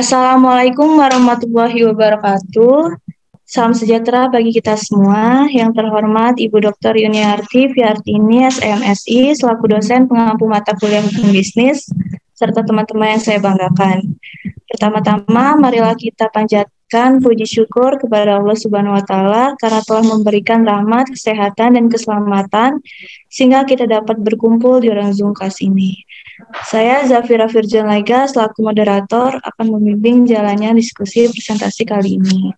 Assalamualaikum warahmatullahi wabarakatuh. Salam sejahtera bagi kita semua. Yang terhormat Ibu Dr. Yuniarti Fiartini, SMSI, selaku dosen pengampu mata kuliah hukum bisnis, serta teman-teman yang saya banggakan. Pertama-tama, marilah kita panjatkan puji syukur kepada Allah Subhanahu wa Ta'ala karena telah memberikan rahmat, kesehatan, dan keselamatan sehingga kita dapat berkumpul di ruang Zoom kelas ini. Saya Zafira Firjan Laiga selaku moderator akan membimbing jalannya diskusi presentasi kali ini.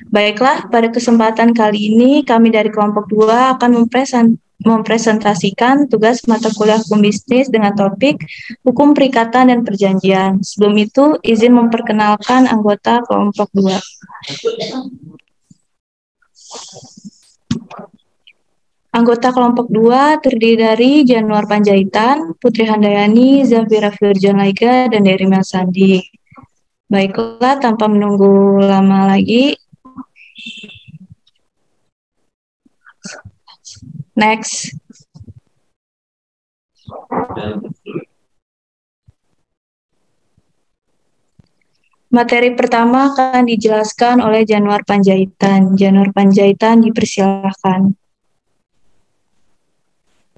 Baiklah, pada kesempatan kali ini kami dari kelompok 2 akan mempresentasikan tugas mata kuliah hukum bisnis dengan topik hukum perikatan dan perjanjian. Sebelum itu, izin memperkenalkan anggota kelompok 2. Anggota kelompok 2 terdiri dari Januar Panjaitan, Putri Handayani, Zafira Firjan Laiga, dan Dery Melsandi. Baiklah, tanpa menunggu lama lagi. Next. Materi pertama akan dijelaskan oleh Januar Panjaitan. Januar Panjaitan, dipersilakan.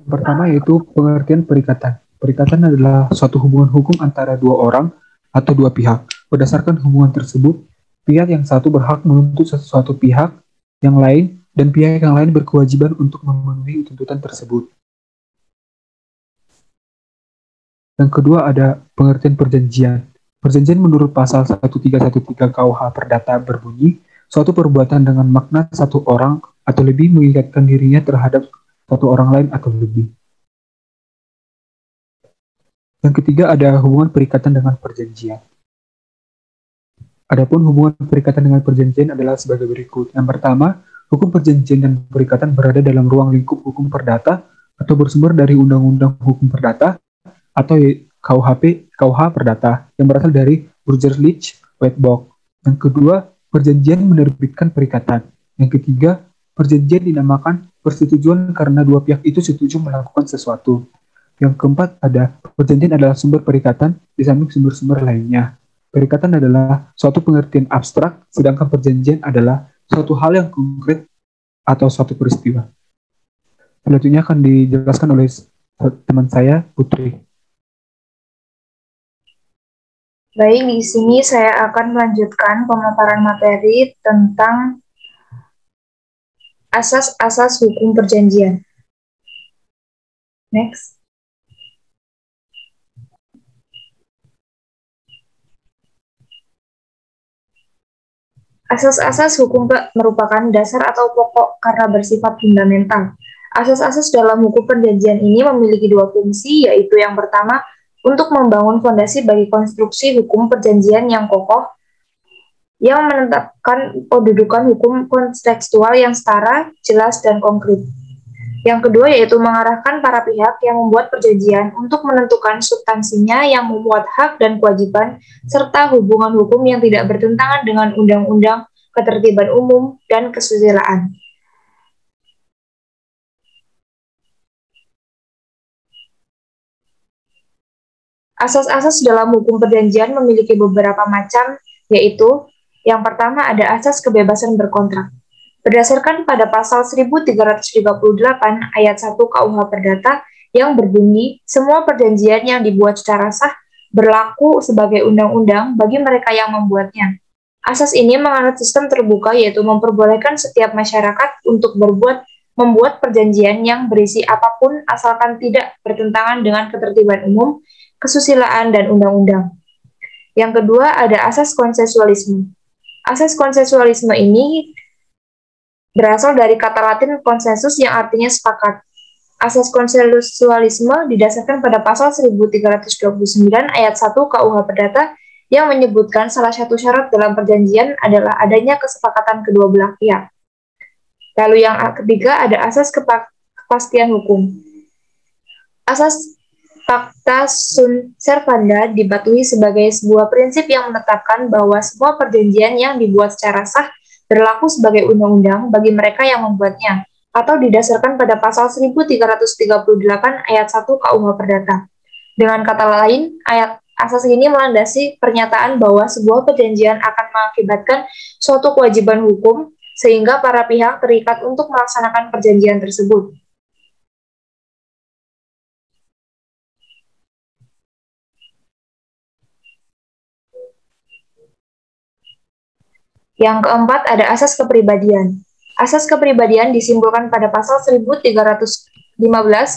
Pertama yaitu pengertian perikatan. Perikatan adalah suatu hubungan hukum antara dua orang atau dua pihak. Berdasarkan hubungan tersebut, pihak yang satu berhak menuntut sesuatu pihak yang lain dan pihak yang lain berkewajiban untuk memenuhi tuntutan tersebut. Yang kedua ada pengertian perjanjian. Perjanjian menurut pasal 1313 KUH Perdata berbunyi, suatu perbuatan dengan makna satu orang atau lebih mengikatkan dirinya terhadap satu orang lain atau lebih. Yang ketiga ada hubungan perikatan dengan perjanjian. Adapun hubungan perikatan dengan perjanjian adalah sebagai berikut. Yang pertama, hukum perjanjian dan perikatan berada dalam ruang lingkup hukum perdata atau bersumber dari Undang-Undang Hukum Perdata atau KUH Perdata yang berasal dari Burgerlich-Wettbeck. Yang kedua, perjanjian menerbitkan perikatan. Yang ketiga, perjanjian dinamakan persetujuan karena dua pihak itu setuju melakukan sesuatu. Yang keempat ada perjanjian adalah sumber perikatan di samping sumber-sumber lainnya. Perikatan adalah suatu pengertian abstrak, sedangkan perjanjian adalah suatu hal yang konkret atau suatu peristiwa. Selanjutnya akan dijelaskan oleh teman saya, Putri. Baik, di sini saya akan melanjutkan pemaparan materi tentang asas-asas hukum perjanjian. Next. Asas-asas hukum merupakan dasar atau pokok karena bersifat fundamental. Asas-asas dalam hukum perjanjian ini memiliki dua fungsi, yaitu yang pertama, untuk membangun fondasi bagi konstruksi hukum perjanjian yang kokoh, yang menetapkan kedudukan hukum kontekstual yang setara, jelas, dan konkret. Yang kedua yaitu mengarahkan para pihak yang membuat perjanjian untuk menentukan substansinya yang memuat hak dan kewajiban, serta hubungan hukum yang tidak bertentangan dengan undang-undang, ketertiban umum, dan kesusilaan. Asas-asas dalam hukum perjanjian memiliki beberapa macam, yaitu yang pertama ada asas kebebasan berkontrak. Berdasarkan pada pasal 1338 ayat 1 KUH Perdata yang berbunyi, semua perjanjian yang dibuat secara sah berlaku sebagai undang-undang bagi mereka yang membuatnya. Asas ini menganut sistem terbuka, yaitu memperbolehkan setiap masyarakat untuk membuat perjanjian yang berisi apapun asalkan tidak bertentangan dengan ketertiban umum, kesusilaan, dan undang-undang. Yang kedua ada asas konsensualisme. Asas konsensualisme ini berasal dari kata Latin konsensus yang artinya sepakat. Asas konsensualisme didasarkan pada pasal 1329 ayat 1 KUH Perdata yang menyebutkan salah satu syarat dalam perjanjian adalah adanya kesepakatan kedua belah pihak. Lalu yang ketiga ada asas kepastian hukum. Asas Pacta sunt servanda dipatuhi sebagai sebuah prinsip yang menetapkan bahwa semua perjanjian yang dibuat secara sah berlaku sebagai undang-undang bagi mereka yang membuatnya, atau didasarkan pada pasal 1338 ayat 1 KUH Perdata. Dengan kata lain, Asas ini melandasi pernyataan bahwa sebuah perjanjian akan mengakibatkan suatu kewajiban hukum sehingga para pihak terikat untuk melaksanakan perjanjian tersebut. Yang keempat ada asas kepribadian. Asas kepribadian disimpulkan pada pasal 1315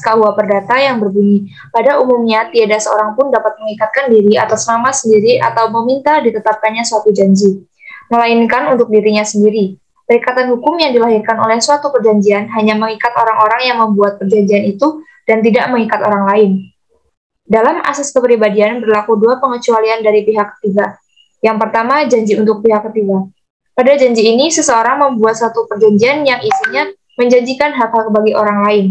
KUH Perdata yang berbunyi, pada umumnya tiada seorang pun dapat mengikatkan diri atas nama sendiri atau meminta ditetapkannya suatu janji, melainkan untuk dirinya sendiri. Perikatan hukum yang dilahirkan oleh suatu perjanjian hanya mengikat orang-orang yang membuat perjanjian itu dan tidak mengikat orang lain. Dalam asas kepribadian berlaku dua pengecualian dari pihak ketiga. Yang pertama, janji untuk pihak ketiga. Pada janji ini, seseorang membuat suatu perjanjian yang isinya menjanjikan hak-hak bagi orang lain.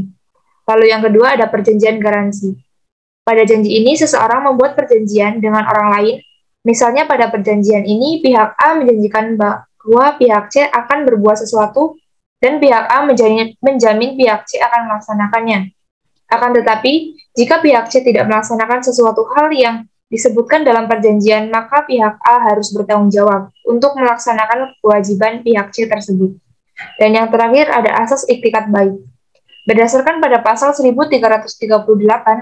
Lalu yang kedua ada perjanjian garansi. Pada janji ini, seseorang membuat perjanjian dengan orang lain. Misalnya pada perjanjian ini, pihak A menjanjikan bahwa pihak C akan berbuat sesuatu dan pihak A menjamin pihak C akan melaksanakannya. Akan tetapi, jika pihak C tidak melaksanakan sesuatu hal yang disebutkan dalam perjanjian, maka pihak A harus bertanggung jawab untuk melaksanakan kewajiban pihak C tersebut. Dan yang terakhir ada asas iktikat baik. Berdasarkan pada pasal 1338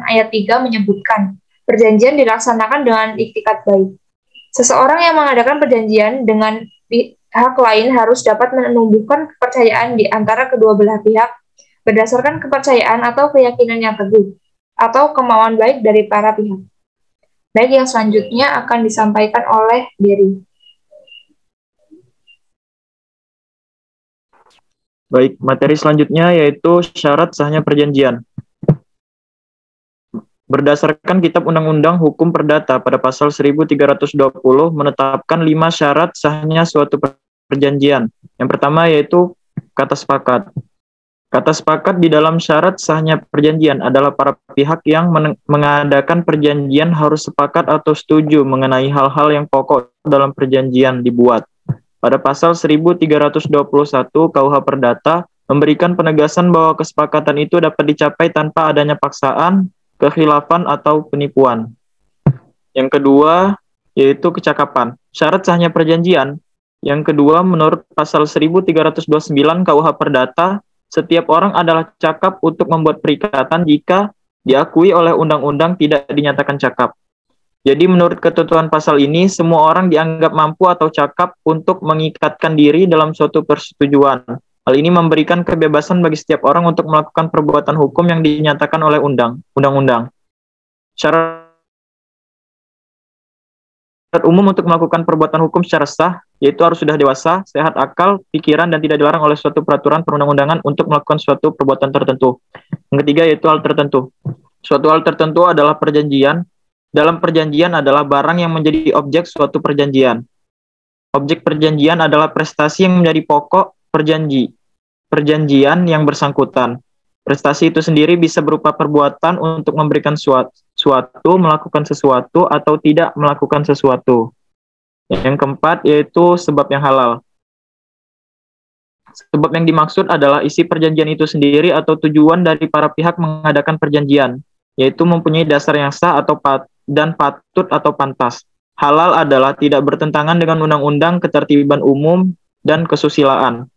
ayat 3 menyebutkan, perjanjian dilaksanakan dengan iktikat baik. Seseorang yang mengadakan perjanjian dengan pihak lain harus dapat menumbuhkan kepercayaan di antara kedua belah pihak berdasarkan kepercayaan atau keyakinan yang teguh, atau kemauan baik dari para pihak. Baik, yang selanjutnya akan disampaikan oleh Dery. Baik, materi selanjutnya yaitu syarat sahnya perjanjian. Berdasarkan Kitab Undang-Undang Hukum Perdata pada pasal 1320 menetapkan 5 syarat sahnya suatu perjanjian. Yang pertama yaitu kata sepakat. Kata sepakat di dalam syarat sahnya perjanjian adalah para pihak yang mengadakan perjanjian harus sepakat atau setuju mengenai hal-hal yang pokok dalam perjanjian dibuat. Pada pasal 1321 KUH Perdata memberikan penegasan bahwa kesepakatan itu dapat dicapai tanpa adanya paksaan, kekhilafan, atau penipuan. Yang kedua yaitu kecakapan. Syarat sahnya perjanjian. Yang kedua, menurut pasal 1329 KUH Perdata, setiap orang adalah cakap untuk membuat perikatan jika diakui oleh undang-undang tidak dinyatakan cakap. Jadi menurut ketentuan pasal ini, semua orang dianggap mampu atau cakap untuk mengikatkan diri dalam suatu persetujuan. Hal ini memberikan kebebasan bagi setiap orang untuk melakukan perbuatan hukum yang dinyatakan oleh undang-undang. Syarat umum untuk melakukan perbuatan hukum secara sah, yaitu harus sudah dewasa, sehat akal, pikiran, dan tidak dilarang oleh suatu peraturan perundang-undangan untuk melakukan suatu perbuatan tertentu. Yang ketiga yaitu hal tertentu. Suatu hal tertentu adalah perjanjian. Dalam perjanjian adalah barang yang menjadi objek suatu perjanjian. Objek perjanjian adalah prestasi yang menjadi pokok perjanjian yang bersangkutan. Prestasi itu sendiri bisa berupa perbuatan untuk memberikan suatu, melakukan sesuatu, atau tidak melakukan sesuatu. Yang keempat yaitu sebab yang halal. Sebab yang dimaksud adalah isi perjanjian itu sendiri atau tujuan dari para pihak mengadakan perjanjian, yaitu mempunyai dasar yang sah atau patut atau pantas. Halal adalah tidak bertentangan dengan undang-undang, ketertiban umum, dan kesusilaan.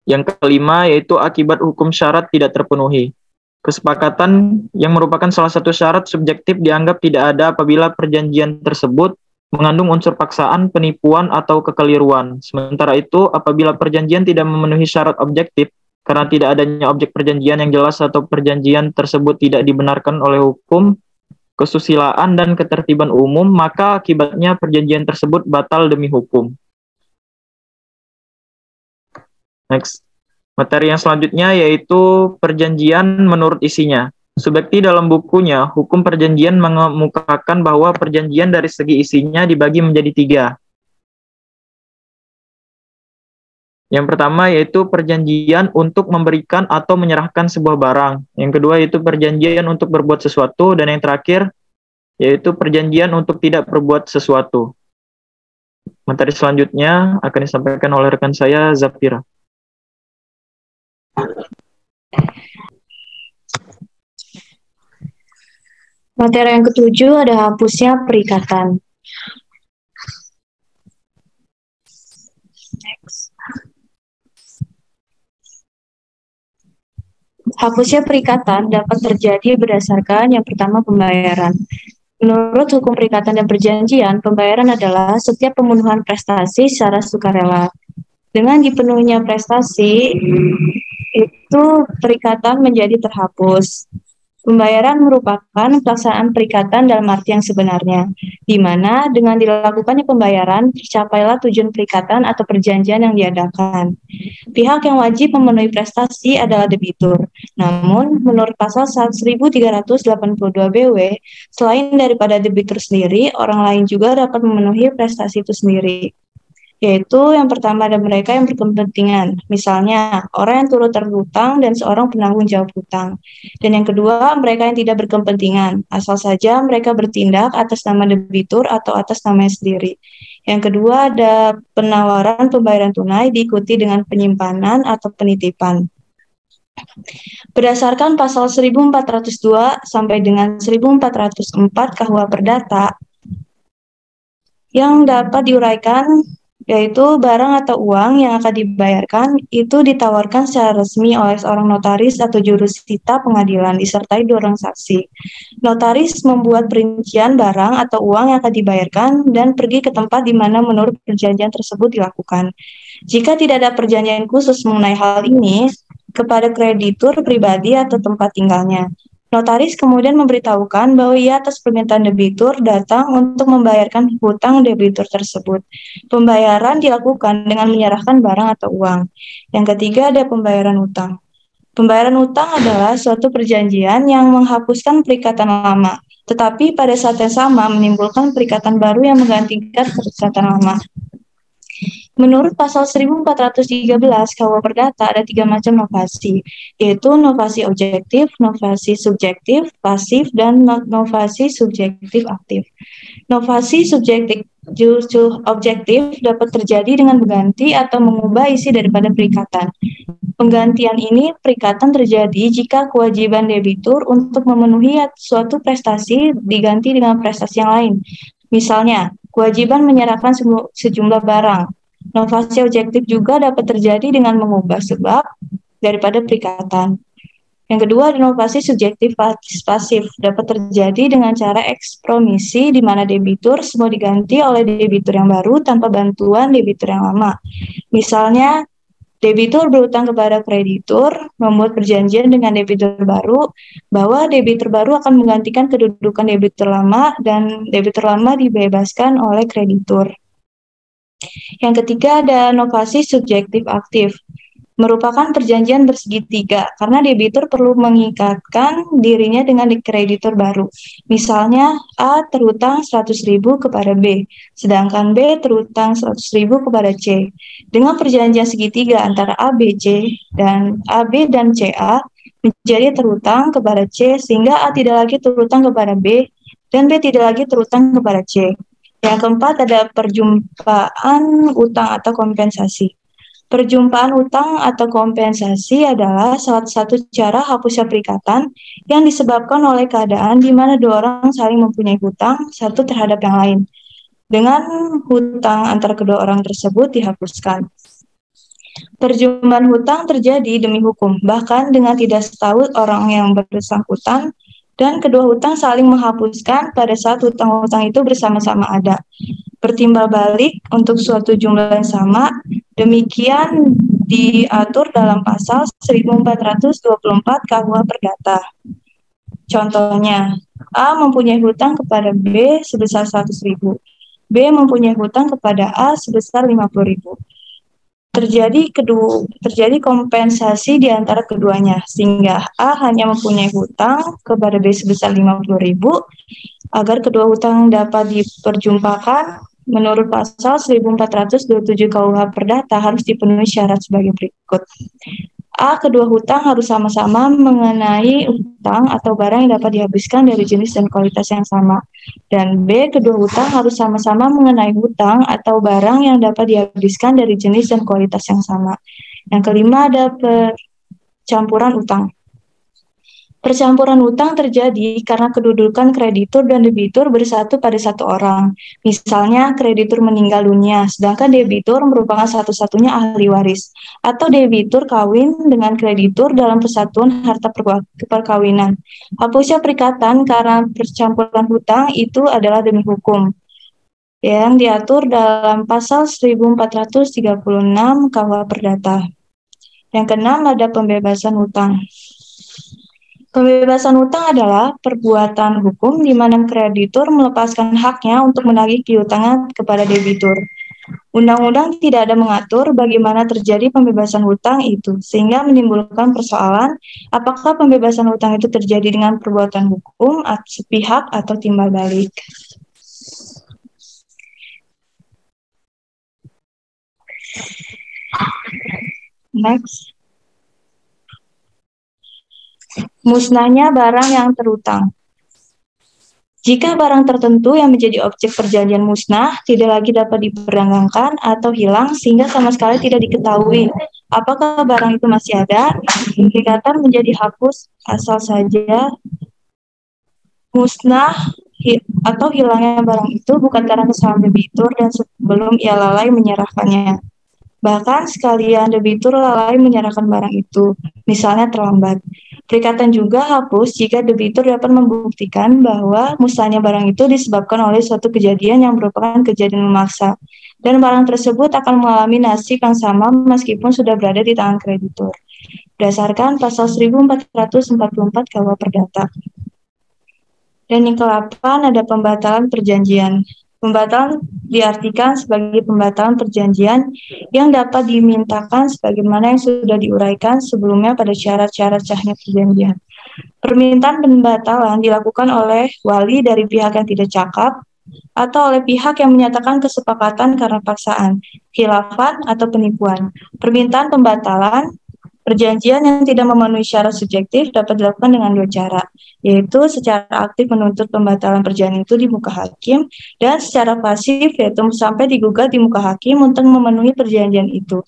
Yang kelima yaitu akibat hukum syarat tidak terpenuhi. Kesepakatan yang merupakan salah satu syarat subjektif dianggap tidak ada apabila perjanjian tersebut mengandung unsur paksaan, penipuan, atau kekeliruan. Sementara itu, apabila perjanjian tidak memenuhi syarat objektif, karena tidak adanya objek perjanjian yang jelas atau perjanjian tersebut tidak dibenarkan oleh hukum, kesusilaan, dan ketertiban umum, maka akibatnya perjanjian tersebut batal demi hukum. Next. Materi yang selanjutnya yaitu perjanjian menurut isinya. Subekti dalam bukunya, Hukum Perjanjian mengemukakan bahwa perjanjian dari segi isinya dibagi menjadi 3. Yang pertama yaitu perjanjian untuk memberikan atau menyerahkan sebuah barang. Yang kedua yaitu perjanjian untuk berbuat sesuatu. Dan yang terakhir yaitu perjanjian untuk tidak berbuat sesuatu. Materi selanjutnya akan disampaikan oleh rekan saya, Zafira. Materi yang ketujuh ada hapusnya perikatan. Next. Hapusnya perikatan dapat terjadi berdasarkan yang pertama pembayaran. Menurut hukum perikatan dan perjanjian, pembayaran adalah setiap pemenuhan prestasi secara sukarela. Dengan dipenuhinya prestasi, itu perikatan menjadi terhapus. Pembayaran merupakan pelaksanaan perikatan dalam arti yang sebenarnya, di mana dengan dilakukannya pembayaran, tercapailah tujuan perikatan atau perjanjian yang diadakan. Pihak yang wajib memenuhi prestasi adalah debitur. Namun, menurut pasal 1382 BW, selain daripada debitur sendiri, orang lain juga dapat memenuhi prestasi itu sendiri. Yaitu yang pertama ada mereka yang berkepentingan, misalnya orang yang turut terhutang dan seorang penanggung jawab hutang. Dan yang kedua, mereka yang tidak berkepentingan, asal saja mereka bertindak atas nama debitur atau atas namanya sendiri. Yang kedua ada penawaran pembayaran tunai diikuti dengan penyimpanan atau penitipan. Berdasarkan pasal 1402 sampai dengan 1404 KUH Perdata, yang dapat diuraikan yaitu barang atau uang yang akan dibayarkan itu ditawarkan secara resmi oleh seorang notaris atau jurusita pengadilan disertai 2 orang saksi. Notaris membuat perincian barang atau uang yang akan dibayarkan dan pergi ke tempat di mana menurut perjanjian tersebut dilakukan. Jika tidak ada perjanjian khusus mengenai hal ini, kepada kreditur pribadi atau tempat tinggalnya. Notaris kemudian memberitahukan bahwa ia atas permintaan debitur datang untuk membayarkan hutang debitur tersebut. Pembayaran dilakukan dengan menyerahkan barang atau uang. Yang ketiga ada pembayaran hutang. Pembayaran hutang adalah suatu perjanjian yang menghapuskan perikatan lama, tetapi pada saat yang sama menimbulkan perikatan baru yang menggantikan perikatan lama. Menurut pasal 1413 KUH Perdata ada 3 macam novasi, yaitu novasi objektif, novasi subjektif, pasif, dan novasi subjektif aktif. Novasi subjektif objektif dapat terjadi dengan mengganti atau mengubah isi daripada perikatan. Penggantian ini perikatan terjadi jika kewajiban debitur untuk memenuhi suatu prestasi diganti dengan prestasi yang lain. Misalnya, kewajiban menyerahkan sejumlah barang. Novasi objektif juga dapat terjadi dengan mengubah sebab daripada perikatan. Yang kedua, inovasi subjektif pasif dapat terjadi dengan cara ekspromisi di mana debitur semua diganti oleh debitur yang baru tanpa bantuan debitur yang lama. Misalnya, debitur berutang kepada kreditur, membuat perjanjian dengan debitur baru bahwa debitur baru akan menggantikan kedudukan debitur lama dan debitur lama dibebaskan oleh kreditur. Yang ketiga ada novasi subjektif aktif. Merupakan perjanjian bersegitiga karena debitur perlu mengikatkan dirinya dengan kreditur baru. Misalnya A terhutang 100.000 kepada B, sedangkan B terhutang 100.000 kepada C. Dengan perjanjian segitiga antara A, B, C dan AB dan CA menjadi terhutang kepada C sehingga A tidak lagi terhutang kepada B dan B tidak lagi terhutang kepada C. Yang keempat ada perjumpaan utang atau kompensasi. Perjumpaan utang atau kompensasi adalah salah satu cara hapusnya perikatan yang disebabkan oleh keadaan di mana 2 orang saling mempunyai hutang satu terhadap yang lain. Dengan hutang antara kedua orang tersebut dihapuskan. Perjumpaan hutang terjadi demi hukum, bahkan dengan tidak tahu orang yang bersangkutan, dan kedua hutang saling menghapuskan pada saat hutang-hutang itu bersama-sama ada. Bertimbal balik untuk suatu jumlah yang sama, demikian diatur dalam pasal 1424 KUH Perdata. Contohnya, A mempunyai hutang kepada B sebesar 100.000. B mempunyai hutang kepada A sebesar 50.000. Terjadi kompensasi di antara keduanya, sehingga A hanya mempunyai hutang kepada B sebesar 50.000. Agar kedua hutang dapat diperjumpakan, menurut pasal 1427 KUH Perdata harus dipenuhi syarat sebagai berikut. A. Kedua hutang harus sama-sama mengenai hutang atau barang yang dapat dihabiskan dari jenis dan kualitas yang sama. Dan B. Kedua hutang harus sama-sama mengenai hutang atau barang yang dapat dihabiskan dari jenis dan kualitas yang sama. Yang kelima ada percampuran utang. Percampuran hutang terjadi karena kedudukan kreditur dan debitur bersatu pada satu orang. Misalnya, kreditur meninggal dunia, sedangkan debitur merupakan satu-satunya ahli waris. Atau debitur kawin dengan kreditur dalam persatuan harta perkawinan. Hapusnya perikatan karena percampuran hutang itu adalah demi hukum yang diatur dalam pasal 1436 KUH Perdata. Yang keenam ada pembebasan hutang. Pembebasan hutang adalah perbuatan hukum di mana kreditur melepaskan haknya untuk menagih piutang kepada debitur. Undang-undang tidak ada mengatur bagaimana terjadi pembebasan hutang itu, sehingga menimbulkan persoalan apakah pembebasan hutang itu terjadi dengan perbuatan hukum, sepihak, atau timbal balik. Next. Musnahnya barang yang terhutang. Jika barang tertentu yang menjadi objek perjanjian musnah tidak lagi dapat diperdagangkan atau hilang sehingga sama sekali tidak diketahui apakah barang itu masih ada, perikatan menjadi hapus asal saja musnah atau hilangnya barang itu bukan karena kesalahan debitur dan sebelum ia lalai menyerahkannya. Bahkan sekalian debitur lalai menyerahkan barang itu, misalnya terlambat. Perikatan juga hapus jika debitur dapat membuktikan bahwa musnahnya barang itu disebabkan oleh suatu kejadian yang merupakan kejadian memaksa, dan barang tersebut akan mengalami nasib yang sama meskipun sudah berada di tangan kreditur. Berdasarkan pasal 1444 KUH Perdata. Dan yang ke-8 ada pembatalan perjanjian. Pembatalan diartikan sebagai pembatalan perjanjian yang dapat dimintakan sebagaimana yang sudah diuraikan sebelumnya pada syarat-syarat sahnya perjanjian. Permintaan pembatalan dilakukan oleh wali dari pihak yang tidak cakap atau oleh pihak yang menyatakan kesepakatan karena paksaan, khilafan, atau penipuan. Permintaan pembatalan perjanjian yang tidak memenuhi syarat subjektif dapat dilakukan dengan dua cara, yaitu secara aktif menuntut pembatalan perjanjian itu di muka hakim, dan secara pasif yaitu sampai digugat di muka hakim untuk memenuhi perjanjian itu.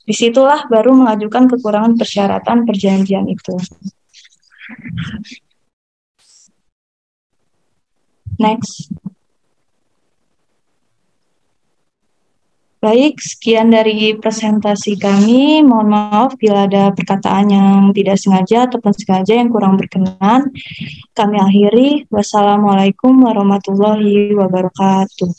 Disitulah baru mengajukan kekurangan persyaratan perjanjian itu. Next. Baik, sekian dari presentasi kami. Mohon maaf bila ada perkataan yang tidak sengaja ataupun sengaja yang kurang berkenan. Kami akhiri. Wassalamualaikum warahmatullahi wabarakatuh.